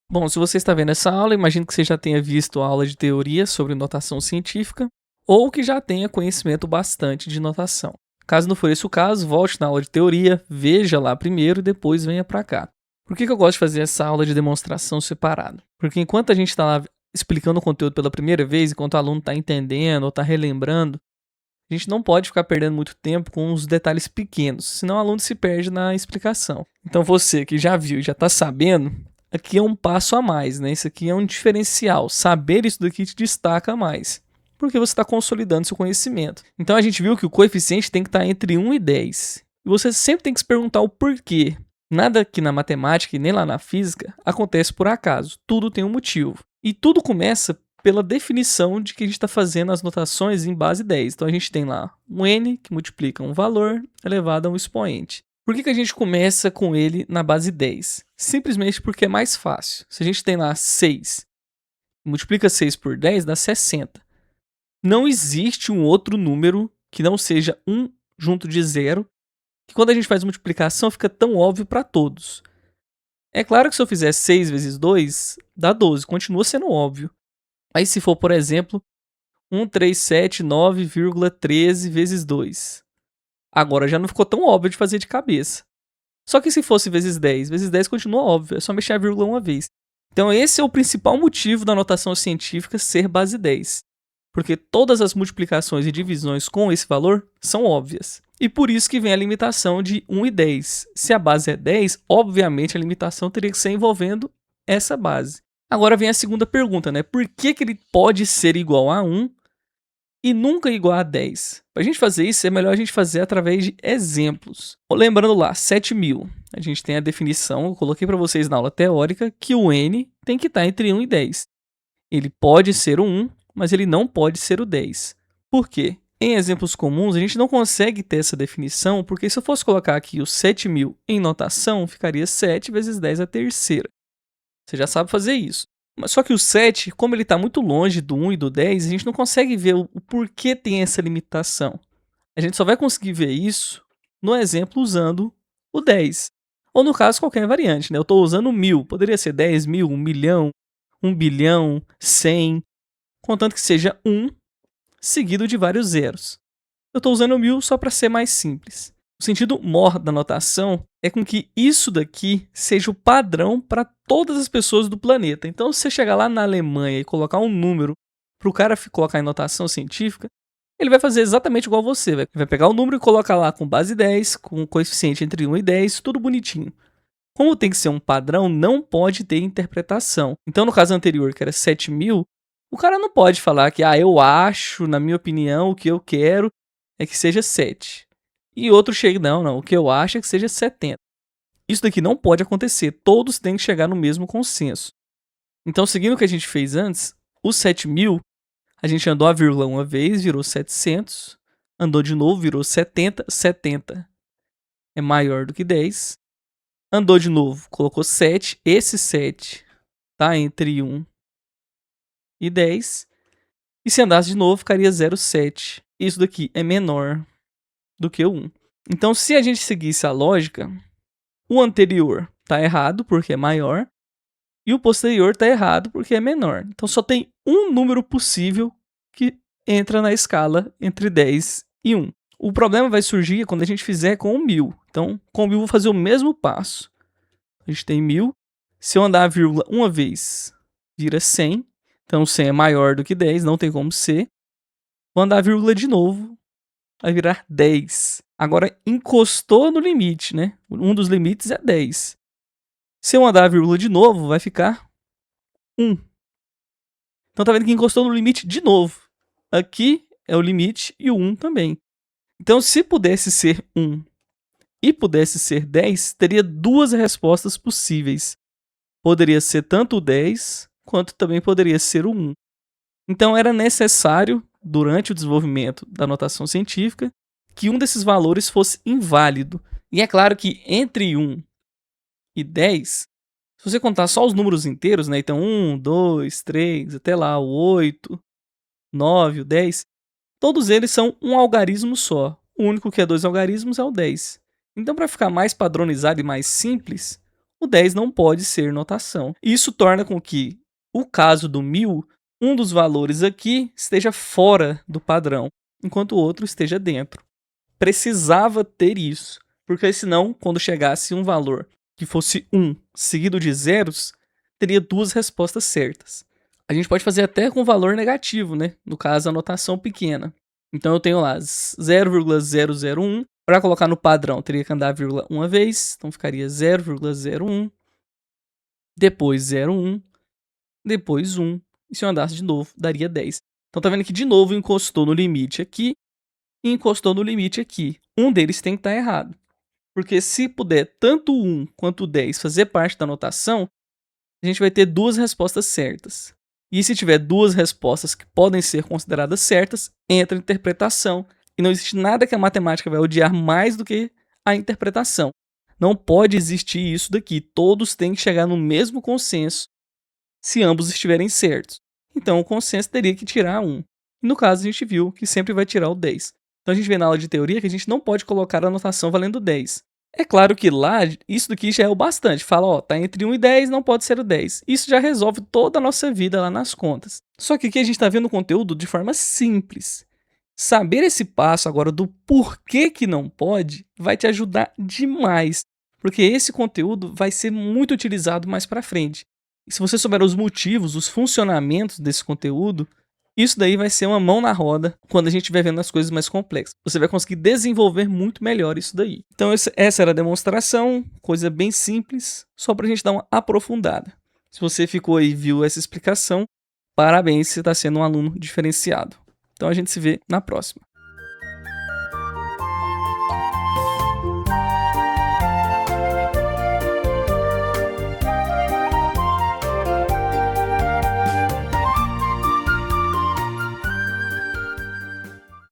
Bom, se você está vendo essa aula, imagino que você já tenha visto a aula de teoria sobre notação científica ou que já tenha conhecimento bastante de notação. Caso não for esse o caso, volte na aula de teoria, veja lá primeiro e depois venha para cá. Por que eu gosto de fazer essa aula de demonstração separada? Porque enquanto a gente está lá explicando o conteúdo pela primeira vez, enquanto o aluno está entendendo ou está relembrando, a gente não pode ficar perdendo muito tempo com os detalhes pequenos, senão o aluno se perde na explicação. Então você que já viu e já está sabendo, aqui é um passo a mais, né? Isso aqui é um diferencial. Saber isso daqui te destaca mais, porque você está consolidando seu conhecimento. Então a gente viu que o coeficiente tem que estar entre 1 e 10. E você sempre tem que se perguntar o porquê. Nada aqui na matemática e nem lá na física acontece por acaso. Tudo tem um motivo. E tudo começa pela definição de que a gente está fazendo as notações em base 10. Então a gente tem lá um n que multiplica um valor elevado a um expoente. Por que a gente começa com ele na base 10? Simplesmente porque é mais fácil. Se a gente tem lá 6, multiplica 6 por 10, dá 60. Não existe um outro número que não seja 1 junto de 0, que quando a gente faz multiplicação fica tão óbvio para todos. É claro que se eu fizer 6 vezes 2, dá 12, continua sendo óbvio. Mas se for, por exemplo, 1379,13 vezes 2. Agora já não ficou tão óbvio de fazer de cabeça. Só que se fosse vezes 10 continua óbvio, é só mexer a vírgula uma vez. Então esse é o principal motivo da notação científica ser base 10. Porque todas as multiplicações e divisões com esse valor são óbvias. E por isso que vem a limitação de 1 e 10. Se a base é 10, obviamente a limitação teria que ser envolvendo essa base. Agora vem a segunda pergunta, né? Por que ele pode ser igual a 1 e nunca igual a 10? Para a gente fazer isso, é melhor a gente fazer através de exemplos. Lembrando lá, 7.000. A gente tem a definição, eu coloquei para vocês na aula teórica, que o n tem que estar entre 1 e 10. Ele pode ser o 1, mas ele não pode ser o 10. Por quê? Em exemplos comuns, a gente não consegue ter essa definição, porque se eu fosse colocar aqui os 7.000 em notação, ficaria 7 vezes 10 a terceira. Você já sabe fazer isso. Mas só que o 7, como ele está muito longe do 1 e do 10, a gente não consegue ver o porquê tem essa limitação. A gente só vai conseguir ver isso no exemplo usando o 10. Ou no caso, qualquer variante, né? Eu estou usando 1.000, poderia ser 10.000, 1 milhão, 1 bilhão, 100, contanto que seja 1 seguido de vários zeros. Eu estou usando 1.000 só para ser mais simples. O sentido maior da notação é com que isso daqui seja o padrão para todas as pessoas do planeta. Então, se você chegar lá na Alemanha e colocar um número para o cara colocar em notação científica, ele vai fazer exatamente igual você. Vai pegar o número e colocar lá com base 10, com um coeficiente entre 1 e 10, tudo bonitinho. Como tem que ser um padrão, não pode ter interpretação. Então, no caso anterior, que era 7.000, o cara não pode falar que, eu acho, na minha opinião, o que eu quero é que seja 7. E outro chega, não, o que eu acho é que seja 70. Isso daqui não pode acontecer, todos têm que chegar no mesmo consenso. Então, seguindo o que a gente fez antes, os 7.000, a gente andou a vírgula uma vez, virou 700, andou de novo, virou 70, 70 é maior do que 10, andou de novo, colocou 7, esse 7 está entre 1 e 10, e se andasse de novo, ficaria 0,7. Isso daqui é menor do que o 1. Então, se a gente seguisse a lógica, o anterior está errado porque é maior e o posterior está errado porque é menor. Então, só tem um número possível que entra na escala entre 10 e 1. O problema vai surgir quando a gente fizer com o 1.000. Então, com o 1.000 eu vou fazer o mesmo passo. A gente tem 1.000. Se eu andar a vírgula uma vez, vira 100. Então, 100 é maior do que 10, não tem como ser. Vou andar a vírgula de novo, vai virar 10. Agora, encostou no limite, né? Um dos limites é 10. Se eu andar a vírgula de novo, vai ficar 1. Então, tá vendo que encostou no limite de novo. Aqui é o limite e o 1 também. Então, se pudesse ser 1 e pudesse ser 10, teria duas respostas possíveis. Poderia ser tanto o 10, quanto também poderia ser o 1. Então, era necessário, durante o desenvolvimento da notação científica, que um desses valores fosse inválido. E é claro que entre 1 e 10, se você contar só os números inteiros, né? Então 1, 2, 3, até lá o 8, 9, o 10, todos eles são um algarismo só. O único que é dois algarismos é o 10. Então, para ficar mais padronizado e mais simples, o 10 não pode ser notação. Isso torna com que, o caso do 1000, um dos valores aqui esteja fora do padrão, enquanto o outro esteja dentro. Precisava ter isso, porque senão, quando chegasse um valor que fosse 1 seguido de zeros, teria duas respostas certas. A gente pode fazer até com valor negativo, né? No caso, a notação pequena. Então eu tenho lá 0,001. Para colocar no padrão, teria que andar vírgula uma vez. Então ficaria 0,01. Depois 0,1. Depois 1. E se eu andasse de novo, daria 10. Então tá vendo que de novo encostou no limite aqui e encostou no limite aqui. Um deles tem que estar errado. Porque se puder tanto o 1 quanto o 10 fazer parte da notação, a gente vai ter duas respostas certas. E se tiver duas respostas que podem ser consideradas certas, entra a interpretação. E não existe nada que a matemática vai odiar mais do que a interpretação. Não pode existir isso daqui. Todos têm que chegar no mesmo consenso se ambos estiverem certos. Então o consenso teria que tirar 1. E no caso a gente viu que sempre vai tirar o 10. Então a gente vê na aula de teoria que a gente não pode colocar a notação valendo 10. É claro que lá, isso daqui já é o bastante. Fala, ó, tá entre 1 e 10, não pode ser o 10. Isso já resolve toda a nossa vida lá nas contas. Só que aqui a gente tá vendo o conteúdo de forma simples. Saber esse passo agora do porquê que não pode vai te ajudar demais. Porque esse conteúdo vai ser muito utilizado mais pra frente. E se você souber os motivos, os funcionamentos desse conteúdo, isso daí vai ser uma mão na roda quando a gente estiver vendo as coisas mais complexas. Você vai conseguir desenvolver muito melhor isso daí. Então essa era a demonstração, coisa bem simples, só pra gente dar uma aprofundada. Se você ficou aí e viu essa explicação, parabéns, você está sendo um aluno diferenciado. Então a gente se vê na próxima.